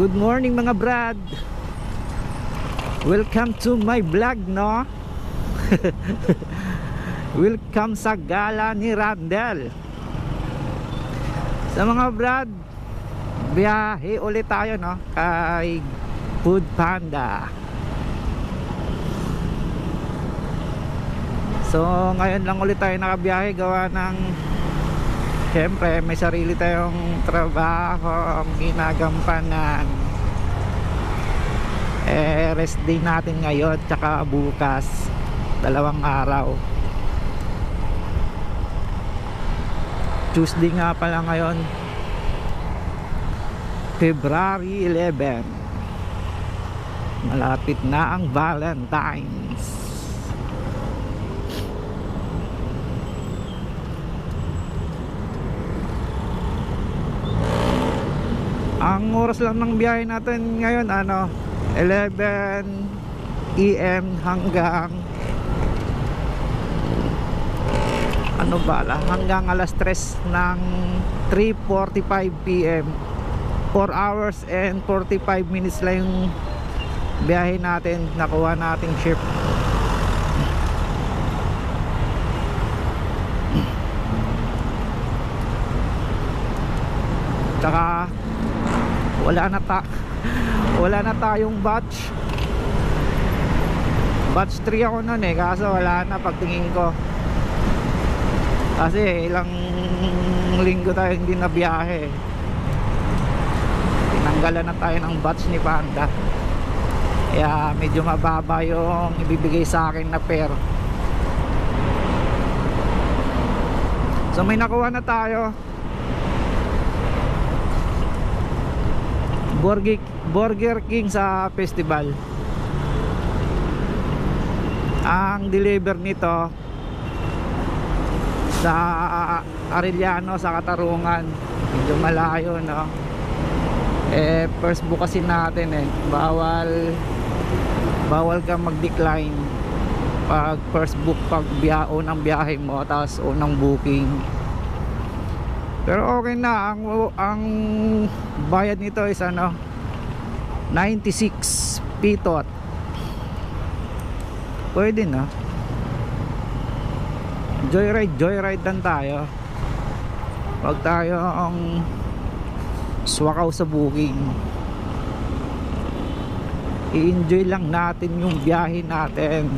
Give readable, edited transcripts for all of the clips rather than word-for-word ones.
Good morning mga brad. Welcome to my vlog, no? Welcome sa gala ni Randel. Sa mga brad, biyahe ulit tayo, no? Kay Food Panda. So ngayon lang ulit tayo nakabiyahe gawa ng siyempre may sarili tayong trabaho ginagampanan. Rest day natin ngayon tsaka bukas, 2 araw. Tuesday nga pala ngayon, February 11. Malapit na ang Valentine's. Ang oras lang ng biyahe natin ngayon 11 AM hanggang hanggang alas 3 ng 3:45 PM. 4 hours and 45 minutes lang yung biyahe natin, nakuha nating shift. Tsaka wala na tayong batch 3 ako nun kaso wala na pagtingin ko kasi ilang linggo tayo hindi na biyahe. Tinanggalan na tayo ng batch ni Panda, kaya medyo mababa yung ibibigay sa akin na pair. So may nakuha na tayo, Burger King sa festival. Ang deliver nito sa Arellano, sa Katarungan, medyo malayo, no? First book kasi natin bawal kang mag-decline pag first book, pag unang biyahe mo tapos unang booking. Pero okay na, ang bayad nito is 96 pitot. Pwede na. Joyride lang tayo. Pag tayo ang swakaw sa booking, i-enjoy lang natin yung biyahe natin.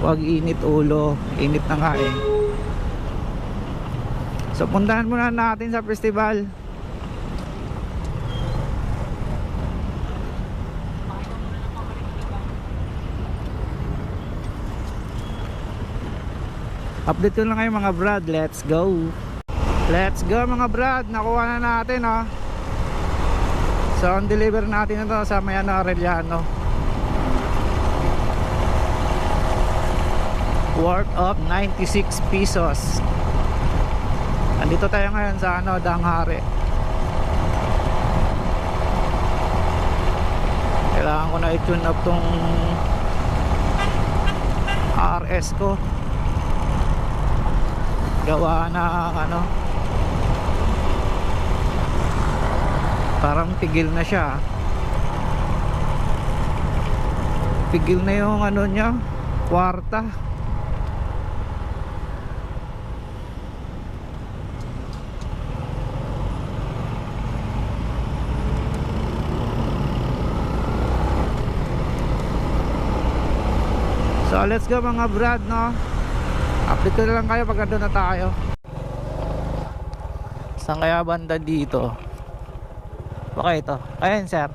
Huwag init ulo. Init na nga So puntahan muna natin sa festival. Update ko lang kayo mga brad. Let's go. Let's go mga brad. Nakuha na natin So ang deliver natin ito sa may Arellano, worth of 96 pesos. Andito tayo ngayon sa Danghari. Kailangan ko na i-tune up tong RS ko. Gawa na parang pigil na siya. Pigil na yung niya, kwarta. So let's go mga brad, no? Update ko na lang kayo pag na tayo. Saan kaya banda dito? Okay ito. Ayan sir.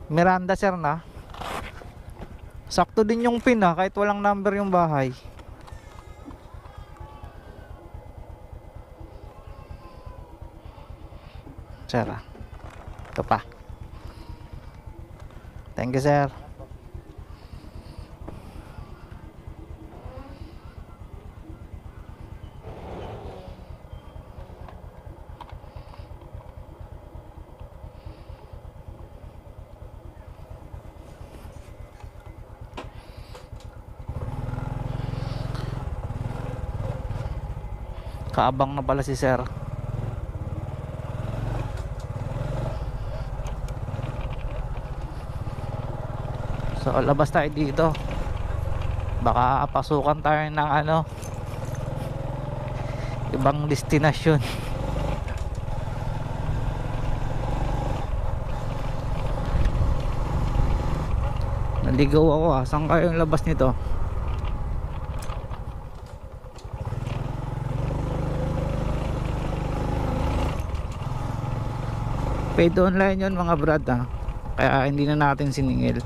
Miranda sir na. Sakto din yung pin kahit walang number yung bahay. Sir, ito pa. Thank you sir. Kaabang na pala si sir. So labas tayo dito. Baka pasukan tayo ng ibang destinasyon. Naligaw ako saan kayo yung labas nito? Paid online yun mga brad kaya hindi na natin siningil.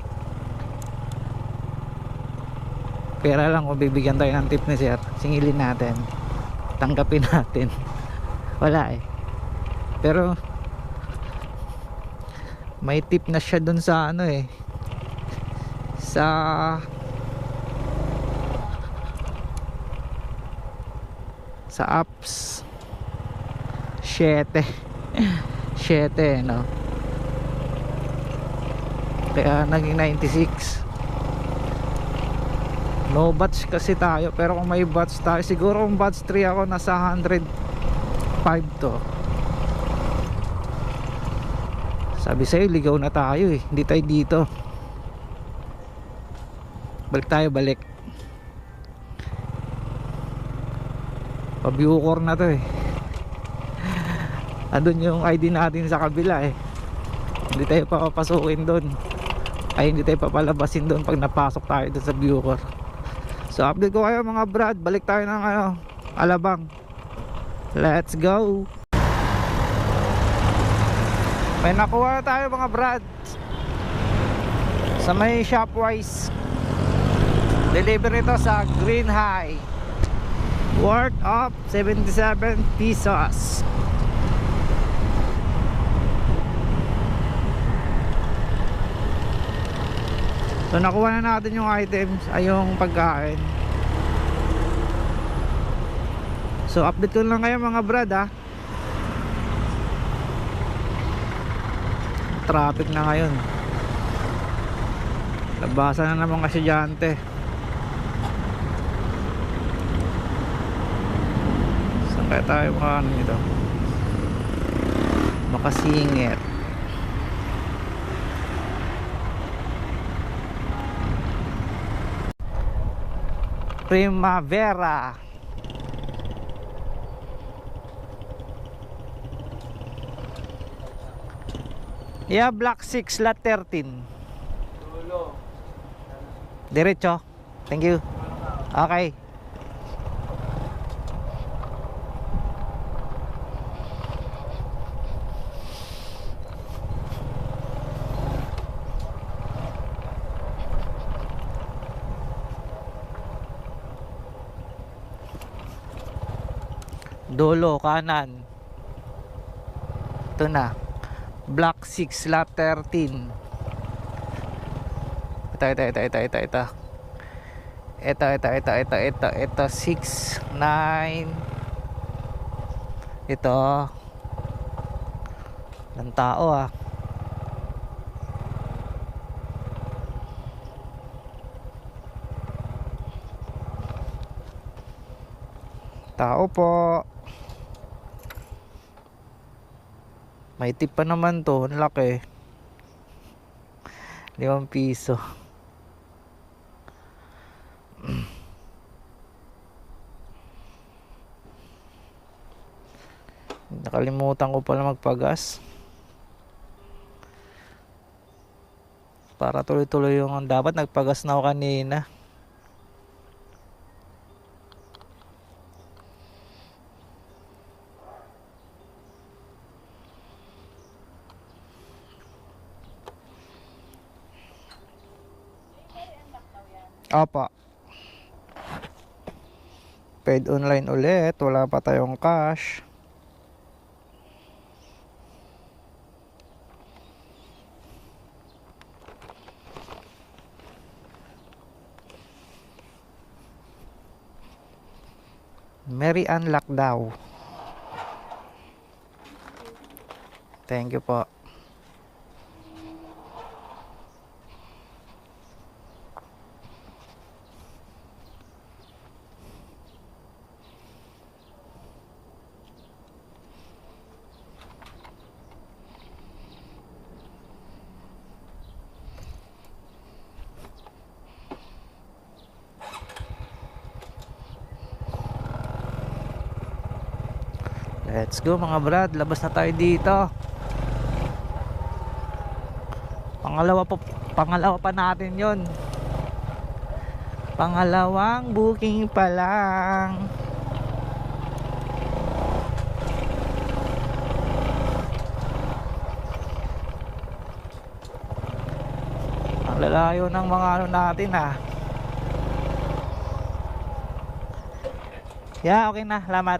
Pera lang kung bibigyan tayo ng tip ni sir, singilin natin, tanggapin natin. Wala pero may tip na siya dun sa sa apps 7 no, kaya naging 96. No batch kasi tayo, pero kung may batch tayo, siguro kung batch 3 ako, nasa 105 to. Sabi sa'yo, ligaw na tayo hindi tayo dito. Balik pa-Bucor na to andun yung ID natin sa kabila hindi tayo papapasukin doon, hindi tayo papalabasin doon pag napasok tayo doon sa Bucor. So update ko kayo mga brad, balik tayo ng Alabang. Let's go. May nakuha na tayo mga brad sa may Shopwise. Deliver nito sa Green High, worth of 77 pesos. So nakuha na natin yung items, yung pagkain. So update ko lang kayo mga brad Traffic na ngayon. Labasan na naman kasi estudyante. Saan kaya tayo nito? Makasingit. Primavera. Yeah, block 6 lot 13. Diretso. Thank you. Okay. Dolo kanan. Ito na. Block 6 lot 13. Ito 6 9. Ito ng tao tao po. May tip pa naman to, ang laki. 5 piso. Nakalimutan ko pala magpagas. Para tuloy-tuloy yung dapat nagpagas na ako kanina. Apa. Paid online ulit, wala pa tayong cash. Mary unlock daw. Thank you po. Let's go mga brad, labas na tayo dito. Pangalawa pa natin yon. Pangalawang booking pa lang. Ang lalayo ng mga ano natin ah. Yeah, okay na, salamat.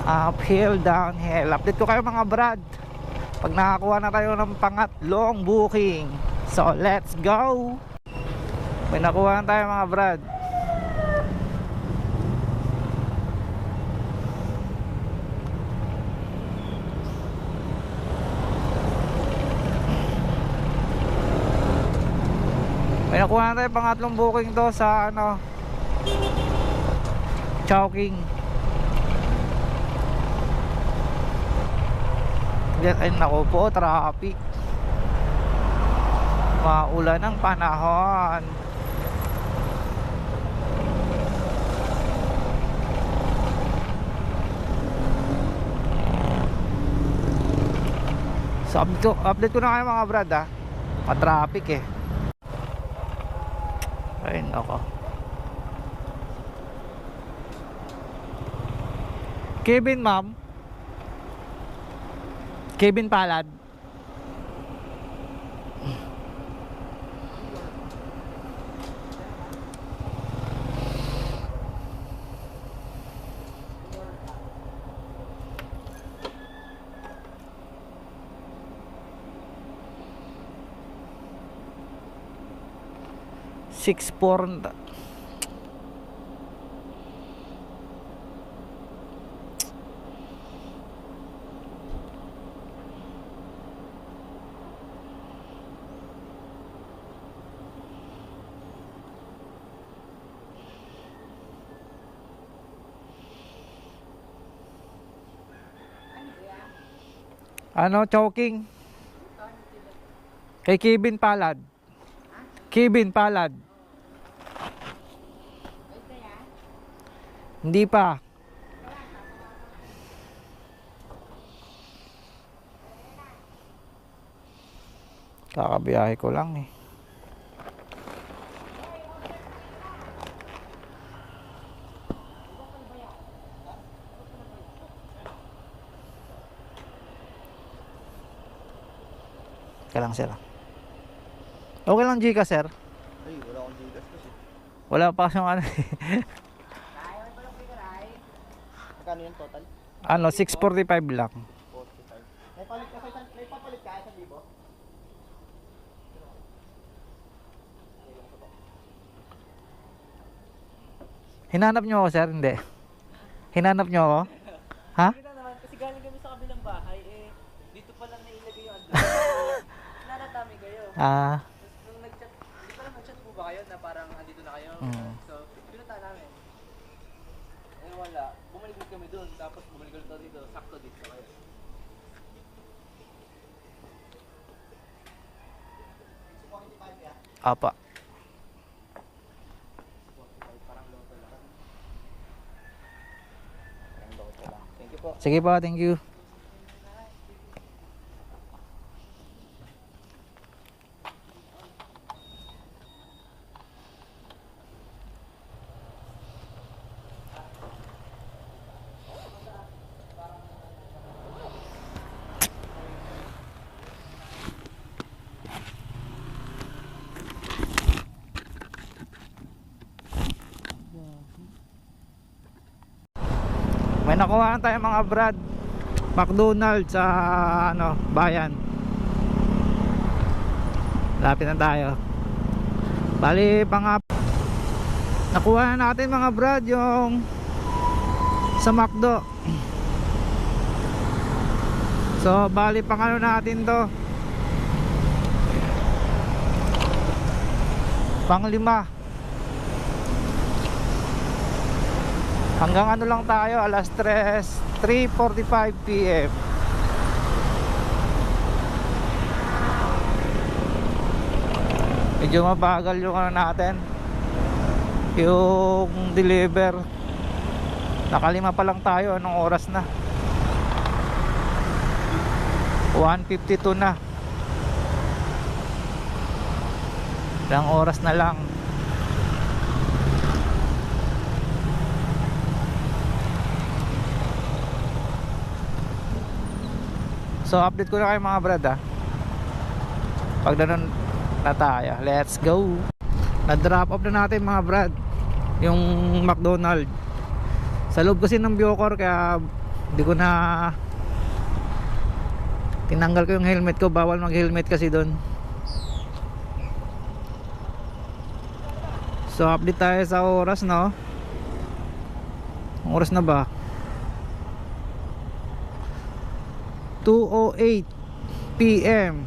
Uphill, downhill. Update ko kayo mga brad pag nakakuha na tayo ng pangatlong booking. So let's go. May nakuha na tayo mga brad. May nakuha na tayo pangatlong booking to sa ano, Chowking. Ay naku po, traffic. Maulan ng panahon. So update ko na kayo mga brad ah. Pa-traffic eh. Ayun ako. Kevin ma'am. Kevin Palad. Six four. Ano, Chowking? Kay Kevin Palad. Kevin Palad. Hindi pa. Kakabiyahe ko lang eh. Kaya lang sir. Okay lang Gcash sir. Ay, wala akong Gcash kasi. Wala pa siyang ano eh. Magkano yung total? Ano, 645 lang. 45. May palit ka sa may papalit ka sa libo? Hinanap niyo ako sir, hindi. Hinanap niyo ako? Ha? Hindi na naman, kasi galing kami sa kabilang bahay, eh, dito pa lang nailagay yung address. Nanatami kayo. Ah, Tapos nung nag-chat, hindi pa lang nag-chat po ba kayo na parang andito na kayo? So, pinunta namin. Eh wala, bumalik ulit kami dun, tapos bumalik ulit dito, sakto dito kayo. apa. Parang loto lang. Thank you po. Sige po, thank you. May nakuha tayo mga brad. McDonald's sa ano, bayan. Lapit na tayo. Bali nakuha na natin mga brad yung sa McDo. So bali pang ano natin to, pang 5. Hanggang ano lang tayo, alas 3:45 PM. Medyo mabagal yung ano natin, yung deliver. Nakalima pa lang tayo. Anong oras na? 1:52 na. Ilang oras na lang. So update ko na kayo mga brad pag nanon na tayo. Let's go. Na-drop off na natin mga brad yung McDonald sa loob kasi ng Bucor, kaya hindi ko na tinanggal ko yung helmet ko. Bawal mag helmet kasi doon. So update tayo sa oras, no? Ang oras na ba? 2:08 PM.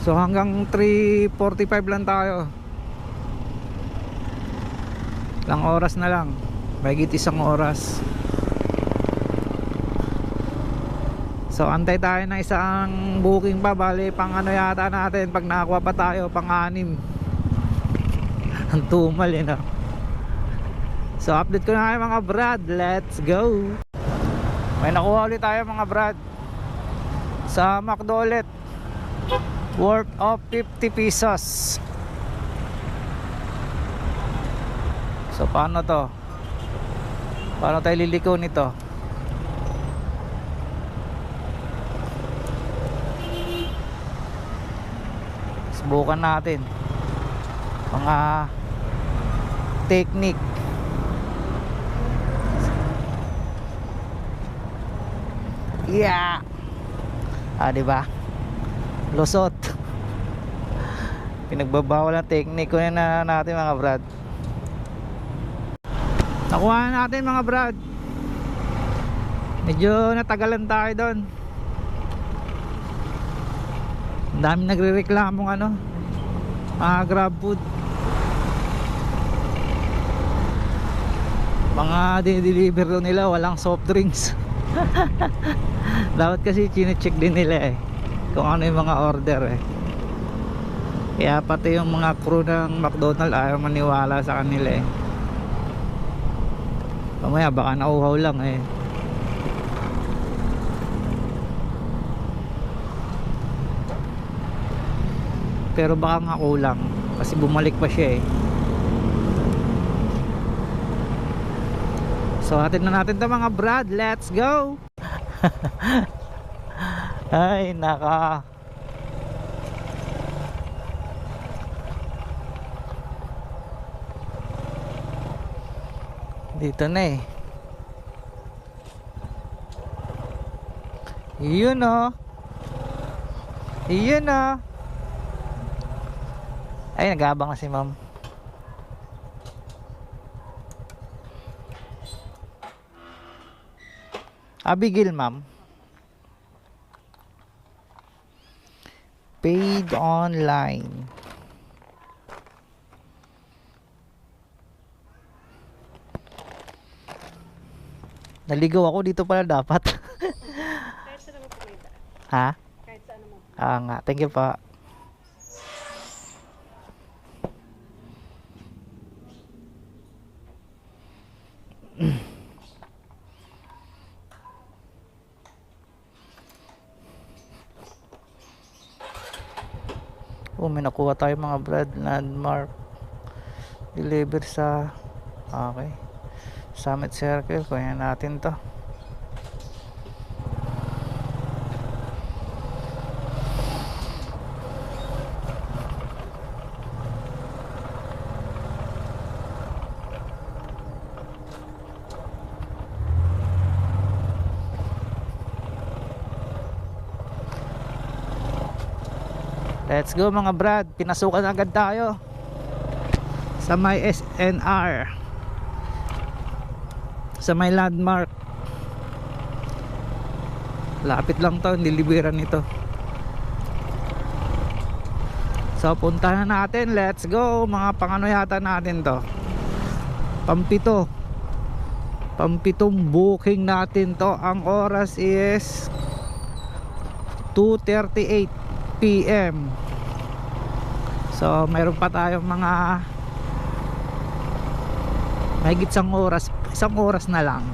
So hanggang 3:45 lang tayo. Ilang oras na lang, mahigit isang oras. So antay tayo ng isang booking pa. Bali pang ano yata natin, pag nakakuha pa tayo, pang-6. Ang tumal no? So update ko na kayo mga brad. Let's go. May nakuha ulit tayo mga brad sa McDo ulit, worth of 50 pesos. So paano to? Paano tayo liliko nito? Subukan natin mga technique. Yeah. Diba? Lusot. Pinagbabawal ang technique ko na natin mga brad. Nakuha na natin mga brad. Medyo natagalan tayo doon. Ang dami nagre-reklamong ano, mga grab food, mga dinideliver doon nila walang soft drinks. Dapat kasi chine-check din nila kung ano yung mga order Kaya pati yung mga crew ng McDonald's ayaw maniwala sa kanila Mamaya baka nauhaw lang Pero baka nga kulang kasi bumalik pa siya So hatid na natin ito mga brad. Let's go. Ay naka, dito na Yun Yun Ay nag-aabang na si ma'am. Abigail ma'am. Paid online. Naligaw ako dito pala dapat. Kahit saan naman pumita. Ha? Kahit saan naman. Nga, thank you pa. May nakuha tayo mga brad. Landmark deliver sa Summit Circle. Kuya natin to. Let's go mga brad. Pinasukan agad tayo sa may SNR, sa may Landmark. Lapit lang to, nililiberan nito. So punta na natin. Let's go. Mga pangano yata natin to, pampitong booking natin to. Ang oras is 2:38 PM. So mayroon pa tayong mga mahigit isang oras na lang.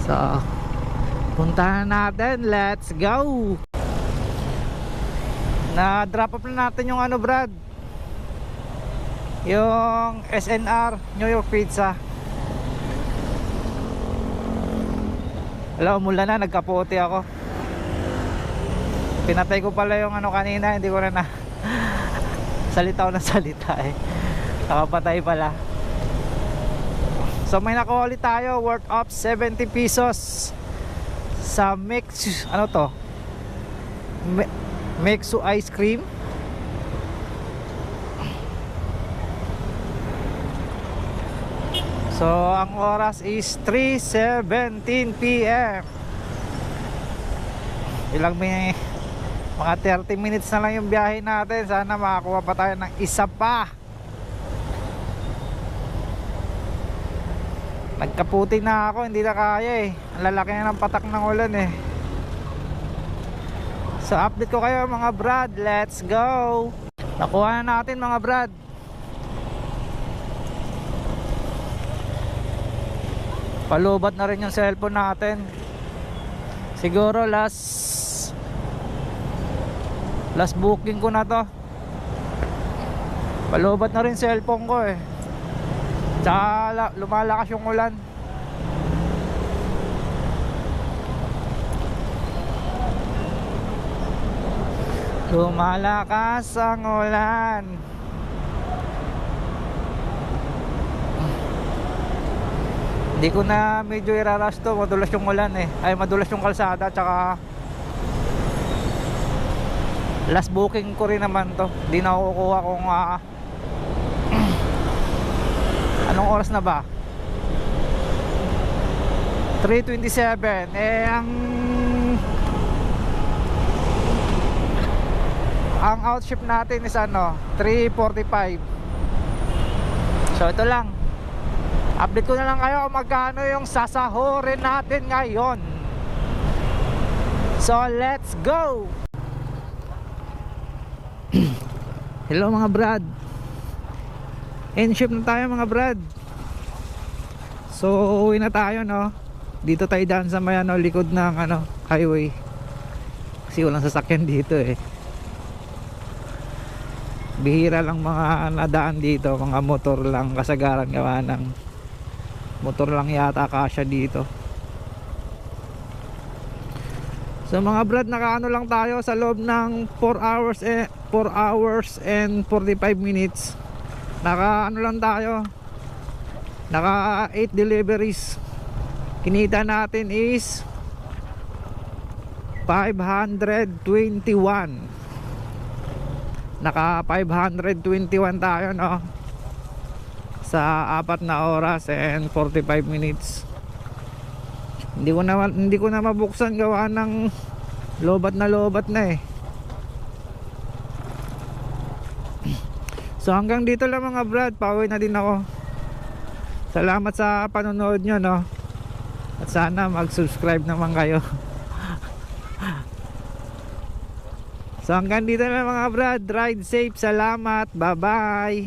So puntahan natin, let's go. Na drop off na natin yung ano Brad, yung SNR New York Pizza. Wala, umulan na, nagkapote ako. Pinatay ko pala yung ano kanina, hindi ko na salita ako ng salita eh. Nakapatay pala. So may nakuha ulit tayo worth of 70 pesos sa mix, ano to? Mexu ice cream. So ang oras is 3:17 PM. Mga 30 minutes na lang yung biyahe natin. Sana makakuha pa tayo ng isa pa. Nagkaputi na ako, hindi na kaya eh. Ang lalaki na ng patak ng ulan eh. So update ko kayo mga brad. Let's go. Nakuha na natin mga brad. Palubat na rin yung cellphone natin. Siguro last booking ko na to. Palubat na rin cellphone ko eh. Tsaka lumalakas yung ulan. Lumalakas ang ulan. Hindi ko na medyo irarush to. Madulas yung ulan eh. Ay madulas yung kalsada. Tsaka last booking ko rin naman to. Hindi na kukuha kung anong oras na ba? 3:27. Eh ang outship natin is ano 3:45. So ito lang, update ko na lang kayo kung magkano yung sasahurin natin ngayon. So let's go. Hello mga brad, end ship na tayo mga brad. So uwi na tayo no. Dito tayo daan sa may ano, likod ng ano, highway. Kasi walang sasakyan dito eh. Bihira lang mga nadaan dito, mga motor lang, kasagaran gawa ng motor lang yata kasya dito. So mga brad, nakaano lang tayo sa loob ng 4 hours and 45 minutes. Naka ano lang tayo, naka 8 deliveries. Kinita natin is 521. Naka 521 tayo no, sa 4 na oras and 45 minutes. Hindi ko na mabuksan gawa ng lobat na eh. So hanggang dito lang mga brad, pauwi na din ako. Salamat sa panonood nyo no. At sana mag-subscribe naman kayo. So hanggang dito lang mga brad, ride safe, salamat, bye bye.